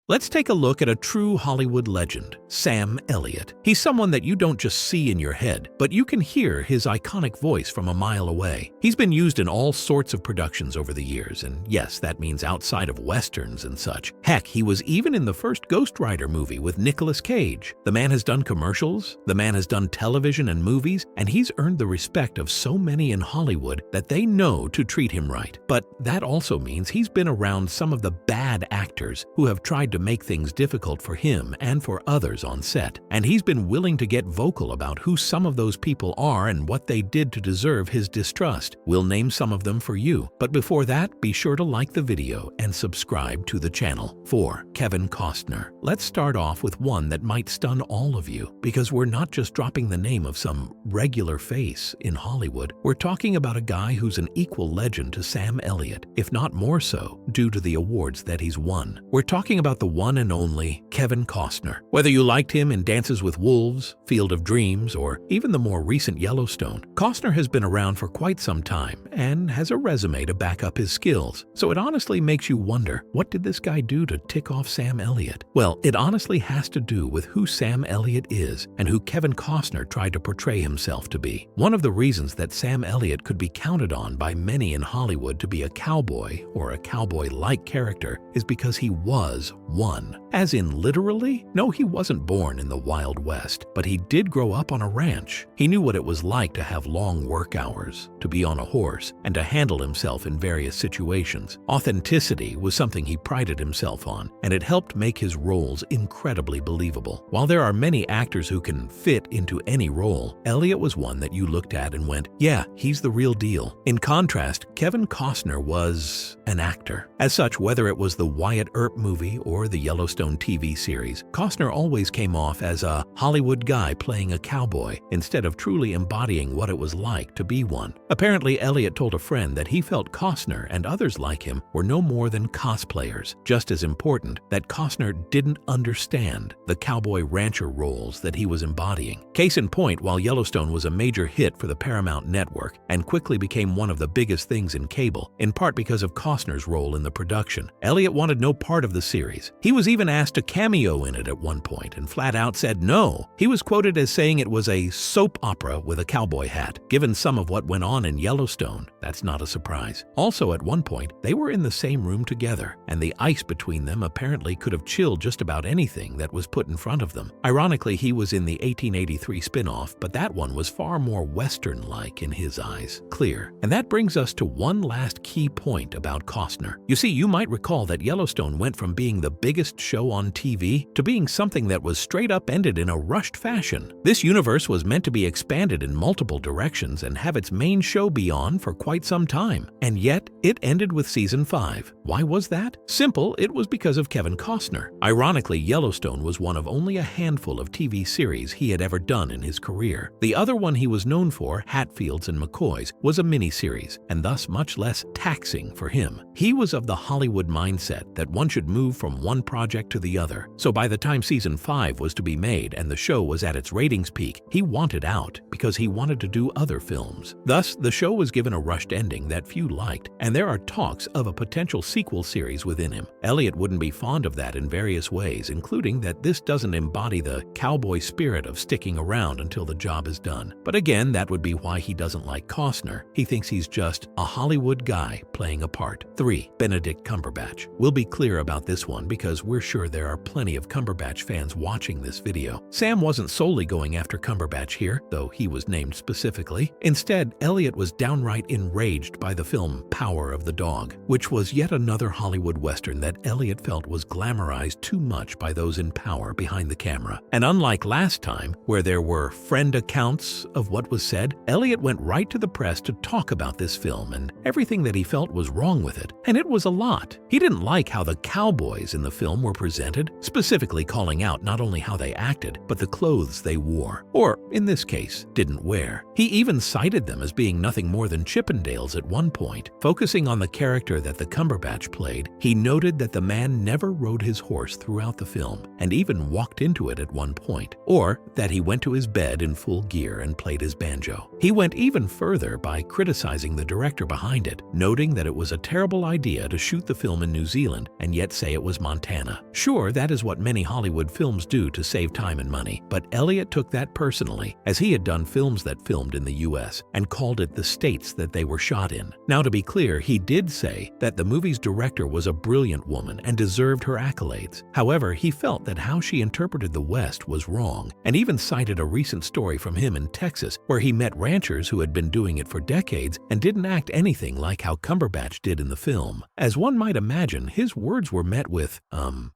Let's take a look at a true Hollywood legend, Sam Elliot. He's someone that you don't just see in your head, but you can hear his iconic voice from a mile away. He's been used in all sorts of productions over the years, and yes, that means outside of westerns and such. Heck, he was even in the first Ghost Rider movie with Nicolas Cage. The man has done commercials, the man has done television and movies, and he's earned the respect of so many in Hollywood that they know to treat him right. But that also means he's been around some of the bad actors who have tried to make things difficult for him and for others on set. And he's been willing to get vocal about who some of those people are and what they did to deserve his distrust. We'll name some of them for you. But before that, be sure to like the video and subscribe to the channel. 4. Kevin Costner. Let's start off with one that might stun all of you, because we're not just dropping the name of some regular face in Hollywood. We're talking about a guy who's an equal legend to Sam Elliot, if not more so, due to the awards that he's won. We're talking about the one and only Kevin Costner. Whether you liked him in Dances with Wolves, Field of Dreams, or even the more recent Yellowstone, Costner has been around for quite some time and has a resume to back up his skills. So it honestly makes you wonder, what did this guy do to tick off Sam Elliot? Well, it honestly has to do with who Sam Elliot is and who Kevin Costner tried to portray himself to be. One of the reasons that Sam Elliot could be counted on by many in Hollywood to be a cowboy or a cowboy-like character is because he was one. As in literally? No, he wasn't born in the Wild West, but he did grow up on a ranch. He knew what it was like to have long work hours, to be on a horse, and to handle himself in various situations. Authenticity was something he prided himself on, and it helped make his roles incredibly believable. While there are many actors who can fit into any role, Elliot was one that you looked at and went, yeah, he's the real deal. In contrast, Kevin Costner was an actor. As such, whether it was the Wyatt Earp movie or the Yellowstone TV series, Costner always came off as a Hollywood guy playing a cowboy instead of truly embodying what it was like to be one. Apparently, Elliot told a friend that he felt Costner and others like him were no more than cosplayers. Just as important, that Costner didn't understand the cowboy rancher roles that he was embodying. Case in point, while Yellowstone was a major hit for the Paramount Network and quickly became one of the biggest things in cable, in part because of Costner's role in the production, Elliot wanted no part of the series. He was even asked to cameo in it at one point and flat out said no. He was quoted as saying it was a soap opera with a cowboy hat. Given some of what went on in Yellowstone, that's not a surprise. Also, at one point, they were in the same room together, and the ice between them apparently could have chilled just about anything that was put in front of them. Ironically, he was in the 1883 spin-off, but that one was far more Western-like in his eyes. Clear. And that brings us to one last key point about Costner. You see, you might recall that Yellowstone went from being the biggest show on TV to being something that was straight up ended in a rushed fashion. This universe was meant to be expanded in multiple directions and have its main show be on for quite some time. And yet, it ended with season 5. Why was that? Simple, it was because of Kevin Costner. Ironically, Yellowstone was one of only a handful of TV series he had ever done in his career. The other one he was known for, Hatfields and McCoys, was a miniseries, and thus much less taxing for him. He was of the Hollywood mindset that one should move from one project to the other. So by the time season 5 was to be made and the show was at its ratings peak, he wanted out because he wanted to do other films. Thus, the show was given a rushed ending that few liked, and there are talks of a potential sequel series within him. Elliot wouldn't be fond of that in various ways, including that this doesn't embody the cowboy spirit of sticking around until the job is done. But again, that would be why he doesn't like Costner. He thinks he's just a Hollywood guy playing a part. 3. Benedict Cumberbatch. We'll be clear about this one because we're sure there are plenty of Cumberbatch fans watching this video. Sam wasn't solely going after Cumberbatch here, though he was named specifically. Instead, Elliot was downright enraged by the film Power of the Dog, which was yet another Hollywood Western that Elliot felt was glamorized too much by those in power behind the camera. And unlike last time, where there were friend accounts of what was said, Elliot went right to the press to talk about this film and everything that he felt was wrong with it. And it was a lot. He didn't like how the cowboys in the film were presented, specifically calling out not only how they acted, but the clothes they wore, or in this case, didn't wear. He even cited them as being nothing more than Chippendales at one point. Focusing on the character that the Cumberbatch played, he noted that the man never rode his horse throughout the film, and even walked into it at one point, or that he went to his bed in full gear and played his banjo. He went even further by criticizing the director behind it, noting that it was a terrible idea to shoot the film in New Zealand and yet say it was Montana. Montana. Sure, that is what many Hollywood films do to save time and money, but Elliot took that personally, as he had done films that filmed in the US and called it the states that they were shot in. Now, to be clear, he did say that the movie's director was a brilliant woman and deserved her accolades. However, he felt that how she interpreted the West was wrong, and even cited a recent story from him in Texas where he met ranchers who had been doing it for decades and didn't act anything like how Cumberbatch did in the film. As one might imagine, his words were met with,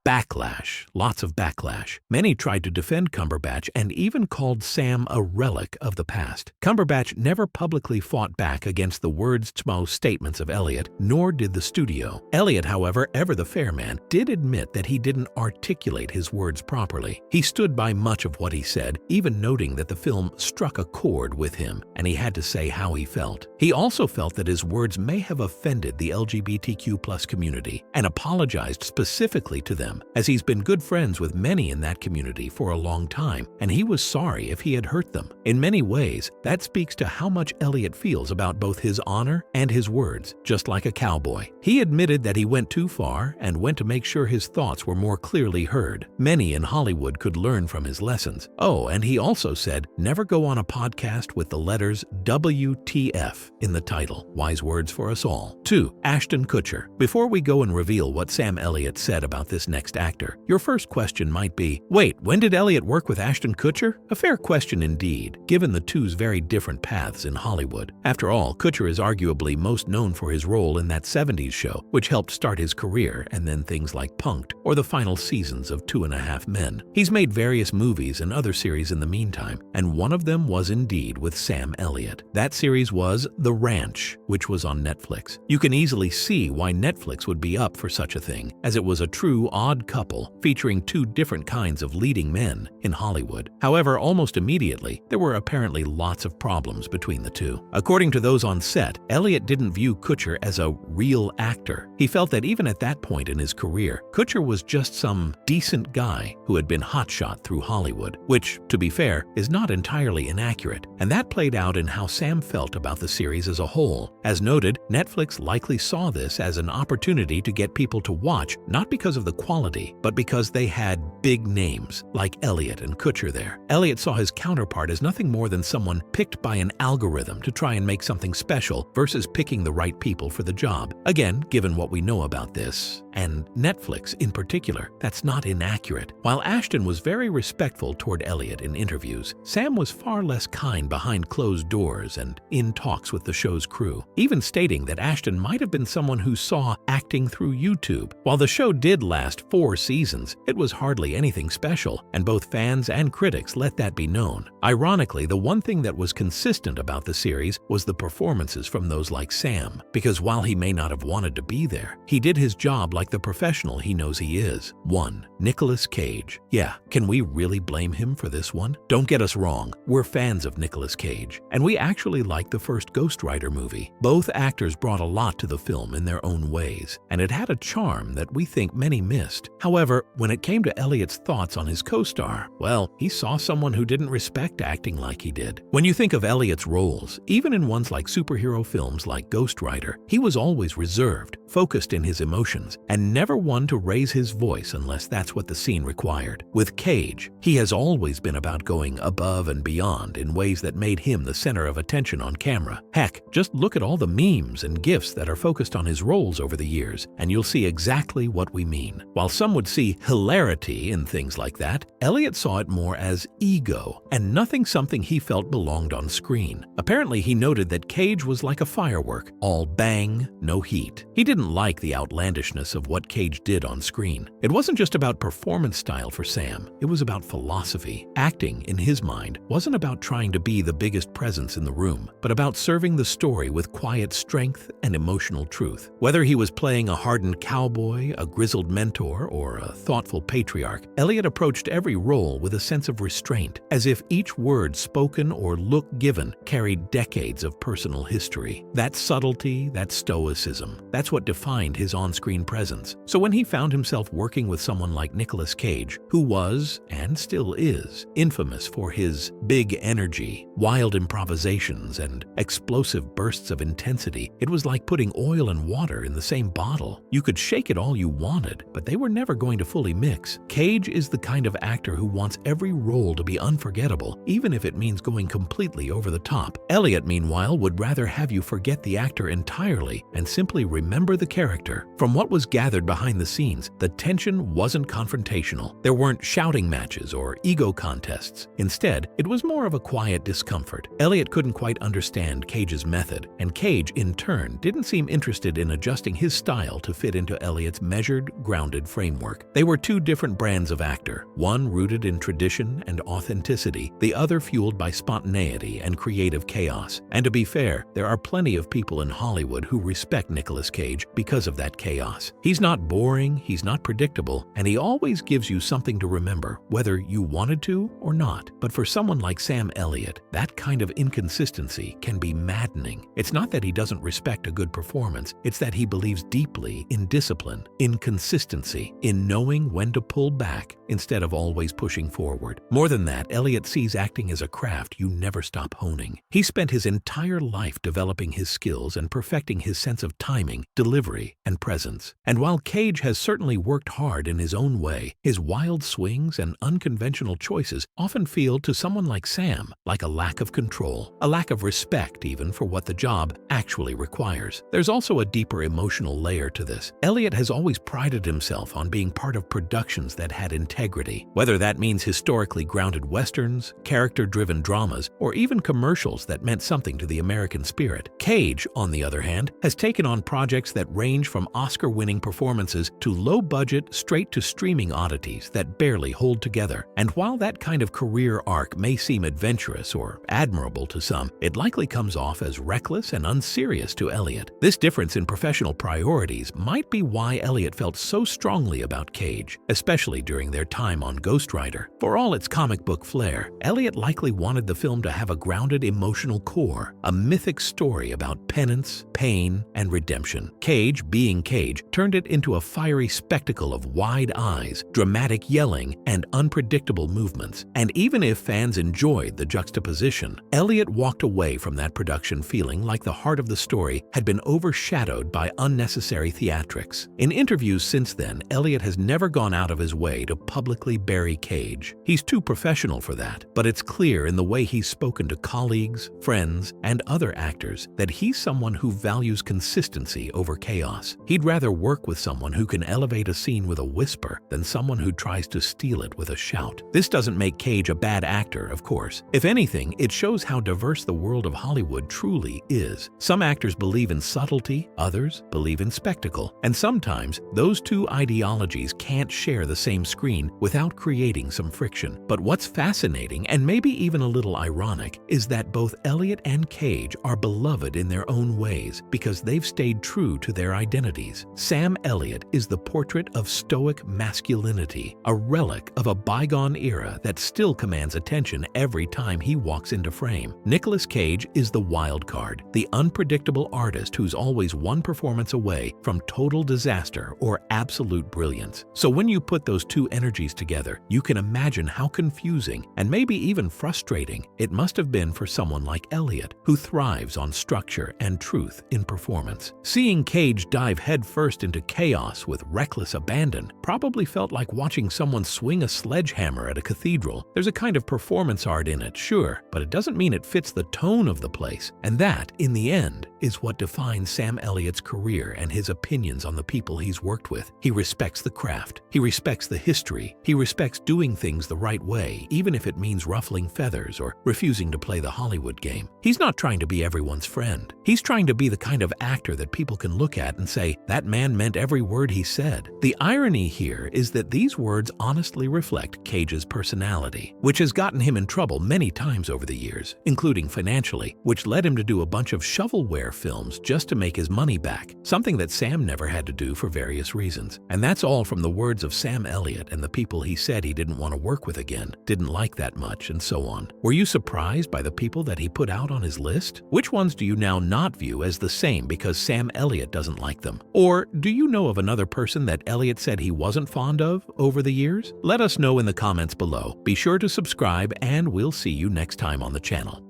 backlash. Lots of backlash. Many tried to defend Cumberbatch and even called Sam a relic of the past. Cumberbatch never publicly fought back against the words-to-mouth statements of Elliot, nor did the studio. Elliot, however, ever the fair man, did admit that he didn't articulate his words properly. He stood by much of what he said, even noting that the film struck a chord with him, and he had to say how he felt. He also felt that his words may have offended the LGBTQ+ community, and apologized specifically to them, as he's been good friends with many in that community for a long time, and he was sorry if he had hurt them. In many ways, that speaks to how much Elliot feels about both his honor and his words, just like a cowboy. He admitted that he went too far and went to make sure his thoughts were more clearly heard. Many in Hollywood could learn from his lessons. Oh, and he also said, never go on a podcast with the letters WTF in the title. Wise words for us all. 2. Ashton Kutcher. Before we go and reveal what Sam Elliott said about this next actor, your first question might be, wait, when did Elliot work with Ashton Kutcher? A fair question indeed, given the two's very different paths in Hollywood. After all, Kutcher is arguably most known for his role in that 70s show, which helped start his career, and then things like Punk'd or the final seasons of 2.5 Men. He's made various movies and other series in the meantime, and one of them was indeed with Sam Elliott. That series was The Ranch, which was on Netflix. You can easily see why Netflix would be up for such a thing, as it was a true odd couple featuring two different kinds of leading men in Hollywood. However, almost immediately, there were apparently lots of problems between the two. According to those on set, Elliot didn't view Kutcher as a real actor. He felt that even at that point in his career, Kutcher was just some decent guy who had been hotshot through Hollywood, which, to be fair, is not entirely inaccurate, and that played out in how Sam felt about the series as a whole. As noted, Netflix likely saw this as an opportunity to get people to watch, not because of the quality, but because they had big names like Elliot and Kutcher there. Elliot saw his counterpart as nothing more than someone picked by an algorithm to try and make something special versus picking the right people for the job. Again, given what we know about this, and Netflix in particular, that's not inaccurate. While Ashton was very respectful toward Elliot in interviews, Sam was far less kind behind closed doors and in talks with the show's crew, even stating that Ashton might have been someone who saw acting through YouTube. While the show did last 4 seasons, it was hardly anything special, and both fans and critics let that be known. Ironically, the one thing that was consistent about the series was the performances from those like Sam, because while he may not have wanted to be there, he did his job like the professional he knows he is. 1. Nicolas Cage. Yeah, can we really blame him for this one? Don't get us wrong, we're fans of Nicolas Cage, and we actually liked the first Ghost Rider movie. Both actors brought a lot to the film in their own ways, and it had a charm that we think many missed. However, when it came to Elliot's thoughts on his co-star, well, he saw someone who didn't respect acting like he did. When you think of Elliot's roles, even in ones like superhero films like Ghost Rider, he was always reserved, focused in his emotions, and never one to raise his voice unless that's what the scene required. With Cage, he has always been about going above and beyond in ways that made him the center of attention on camera. Heck, just look at all the memes and GIFs that are focused on his roles over the years, and you'll see exactly what we mean. While some would see hilarity in things like that, Elliot saw it more as ego, and nothing something he felt belonged on screen. Apparently, he noted that Cage was like a firework, all bang, no heat. He didn't like the outlandishness of what Cage did on screen. It wasn't just about performance style for Sam, it was about philosophy. Acting, in his mind, wasn't about trying to be the biggest presence in the room, but about serving the story with quiet strength and emotional truth. Whether he was playing a hardened cowboy, a grizzled mentor, or a thoughtful patriarch, Elliot approached every role with a sense of restraint, as if each word spoken or look given carried decades of personal history. That subtlety, that stoicism, that's what defined his on-screen presence. So when he found himself working with someone like Nicolas Cage, who was, and still is, infamous for his big energy, wild improvisations, and explosive bursts of intensity, it was like putting oil and water in the same bottle. You could shake it all you wanted, but they were never going to fully mix. Cage is the kind of actor who wants every role to be unforgettable, even if it means going completely over the top. Elliot, meanwhile, would rather have you forget the actor entirely and simply remember the character. From what was gathered behind the scenes, the tension wasn't confrontational. There weren't shouting matches or ego contests. Instead, it was more of a quiet discomfort. Elliot couldn't quite understand Cage's method, and Cage, in turn, didn't seem interested in adjusting his style to fit into Elliot's measured, grounded framework. They were two different brands of actor, one rooted in tradition and authenticity, the other fueled by spontaneity and creative chaos. And to be fair, there are plenty of people in Hollywood who respect Nicolas Cage because of that chaos. He's not boring, he's not predictable, and he always gives you something to remember, whether you wanted to or not. But for someone like Sam Elliot, that kind of inconsistency can be maddening. It's not that he doesn't respect a good performance, it's that he believes deeply in discipline, in consistency, in knowing when to pull back instead of always pushing forward. More than that, Elliot sees acting as a craft you never stop honing. He spent his entire life developing his skills and perfecting his sense of timing, delivery, and presence. And while Cage has certainly worked hard in his own way, his wild swings and unconventional choices often feel to someone like Sam like a lack of control, a lack of respect even for what the job actually requires. There's also a deeper emotional layer to this. Elliot has always prided himself on being part of productions that had integrity, whether that means historically grounded westerns, character-driven dramas, or even commercials that meant something to the American spirit. Cage, on the other hand, has taken on projects that range from Oscar-winning performances to low-budget, straight-to-streaming oddities that barely hold together. And while that kind of career arc may seem adventurous or admirable to some, it likely comes off as reckless and unserious to Elliot. This difference in professional priorities might be why Elliot felt so strongly about Cage, especially during their time on Ghost Rider. For all its comic book flair, Elliot likely wanted the film to have a grounded emotional core, a mythic story about penance, pain, and redemption. Cage, being Cage, turned it into a fiery spectacle of wide eyes, dramatic yelling, and unpredictable movements. And even if fans enjoyed the juxtaposition, Elliot walked away from that production feeling like the heart of the story had been overshadowed by unnecessary theatrics. In interviews since then, Elliot has never gone out of his way to publicly bury Cage. He's too professional for that, but it's clear in the way he's spoken to colleagues, friends, and other actors that he's someone who values consistency over chaos. He'd rather work with someone who can elevate a scene with a whisper than someone who tries to steal it with a shout. This doesn't make Cage a bad actor, of course. If anything, it shows how diverse the world of Hollywood truly is. Some actors believe in subtlety, others believe in spectacle, and sometimes those two ideologies can't share the same screen without creating some friction. But what's fascinating, and maybe even a little ironic, is that both Elliot and Cage are beloved in their own ways because they've stayed true to their identities. Sam Elliot is the portrait of stoic masculinity, a relic of a bygone era that still commands attention every time he walks into frame. Nicolas Cage is the wild card, the unpredictable artist who's always one performance away from total disaster or absolute brilliance. So when you put those two energies together, you can imagine how confusing and maybe even frustrating it must have been for someone like Elliot, who thrives on structure and truth in performance. Seeing Cage dive headfirst into chaos with reckless abandon probably felt like watching someone swing a sledgehammer at a cathedral. There's a kind of performance art in it, sure, but it doesn't mean it fits the tone of the place. And that, in the end, is what defines Sam Elliott's career and his opinions on the people he's worked with. He respects the craft. He respects the history. He respects doing things the right way, even if it means ruffling feathers or refusing to play the Hollywood game. He's not trying to be everyone's friend. He's trying to be the kind of actor that people can look at and say, that man meant every word he said. The irony here is that these words honestly reflect Cage's personality, which has gotten him in trouble many times over the years, including financially, which led him to do a bunch of shovelware films just to make his money back, something that Sam never had to do for various reasons. And that's all from the words of Sam Elliot and the people he said he didn't want to work with again, didn't like that much, and so on. Were you surprised by the people that he put out on his list? Which ones do you now not view as the same because Sam Elliot doesn't like them? Or do you know of another person that Elliot said he wasn't fond of over the years? Let us know in the comments below. Be sure to subscribe and we'll see you next time on the channel.